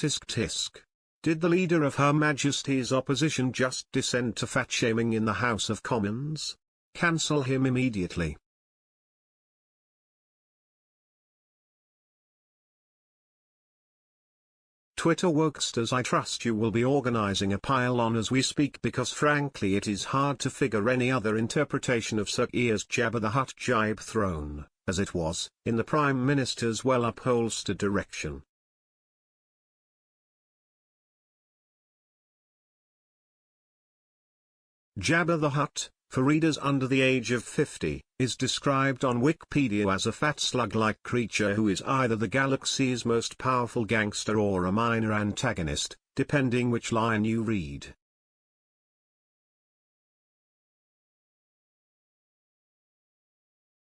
tisk tisk. Did the leader of Her Majesty's opposition just descend to fat-shaming in the House of Commons? Cancel him immediately. Twitter wokesters, I trust you will be organizing a pile-on as we speak, because frankly it is hard to figure any other interpretation of Sir Keir's Jabba the Hutt jibe thrown, as it was, in the Prime Minister's well-upholstered direction. Jabba the Hutt, for readers under the age of 50, is described on Wikipedia as a fat slug-like creature who is either the galaxy's most powerful gangster or a minor antagonist, depending which line you read.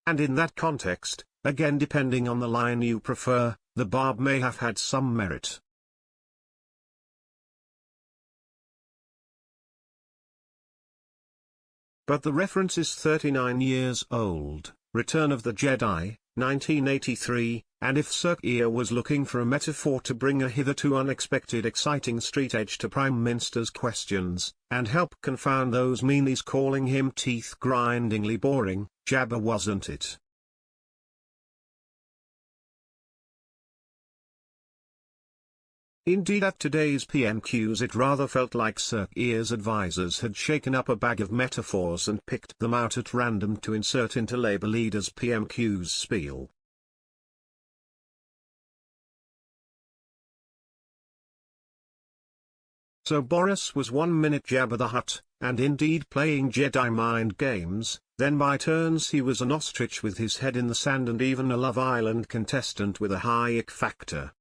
And in that context, again depending on the line you prefer, the barb may have had some merit. But the reference is 39 years old, Return of the Jedi, 1983, and if Sir Keir was looking for a metaphor to bring a hitherto unexpected exciting street edge to Prime Minister's questions, and help confound those meanies calling him teeth-grindingly boring, Jabba wasn't it. Indeed, at today's PMQs it rather felt like Sir Keir's advisors had shaken up a bag of metaphors and picked them out at random to insert into Labour leaders' PMQ's spiel. So Boris was 1 minute Jabba the Hutt, and indeed playing Jedi mind games, then by turns he was an ostrich with his head in the sand and even a Love Island contestant with a high ick factor.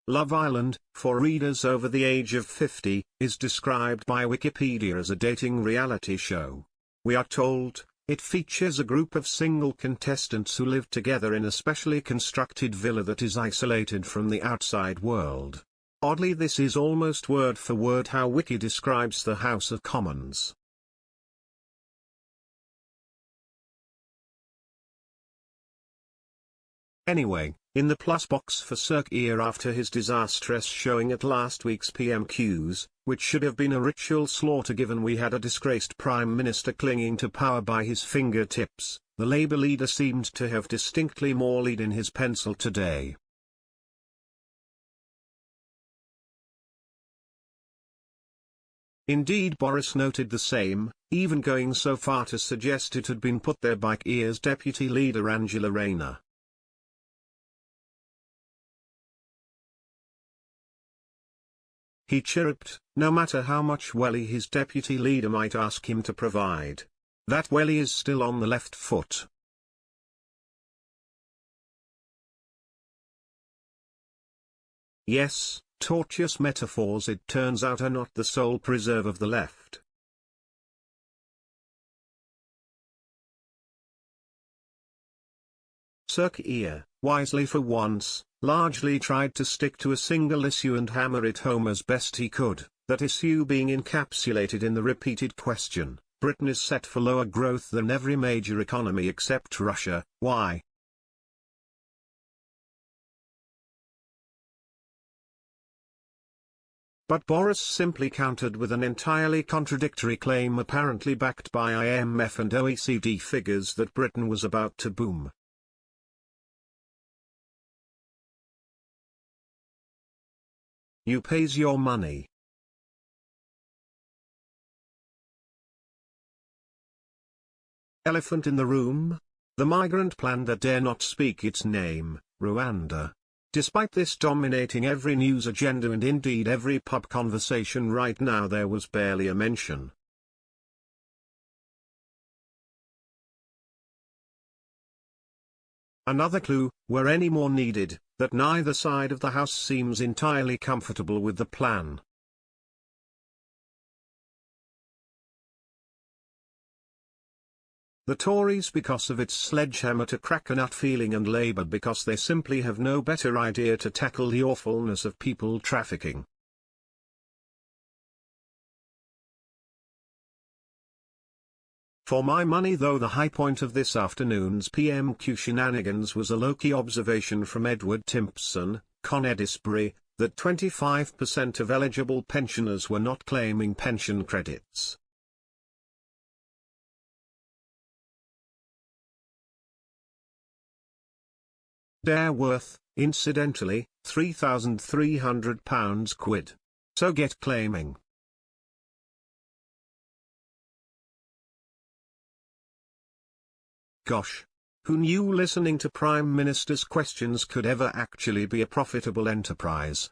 Love Island, for readers over the age of 50, is described by Wikipedia as a dating reality show. We are told, it features a group of single contestants who live together in a specially constructed villa that is isolated from the outside world. Oddly, this is almost word for word how Wiki describes the House of Commons. Anyway, in the plus box for Sir Keir after his disastrous showing at last week's PMQs, which should have been a ritual slaughter given we had a disgraced Prime Minister clinging to power by his fingertips, the Labour leader seemed to have distinctly more lead in his pencil today. Indeed, Boris noted the same, even going so far to suggest it had been put there by Keir's deputy leader Angela Rayner. He chirruped, no matter how much welly his deputy leader might ask him to provide. That welly is still on the left foot. Yes, tortuous metaphors it turns out are not the sole preserve of the left. Sir Keir, wisely for once, largely tried to stick to a single issue and hammer it home as best he could, that issue being encapsulated in the repeated question, Britain is set for lower growth than every major economy except Russia, why? But Boris simply countered with an entirely contradictory claim apparently backed by IMF and OECD figures that Britain was about to boom. You pays your money. Elephant in the room? The migrant plunder dare not speak its name, Rwanda. Despite this dominating every news agenda and indeed every pub conversation right now, there was barely a mention. Another clue, were any more needed, that neither side of the House seems entirely comfortable with the plan. The Tories because of its sledgehammer to crack a nut feeling, and Labour because they simply have no better idea to tackle the awfulness of people trafficking. For my money though, the high point of this afternoon's PMQ shenanigans was a low-key observation from Edward Timpson, Con Edisbury, that 25% of eligible pensioners were not claiming pension credits. They're worth, incidentally, £3,300 . So get claiming. Gosh. Who knew listening to Prime Minister's questions could ever actually be a profitable enterprise?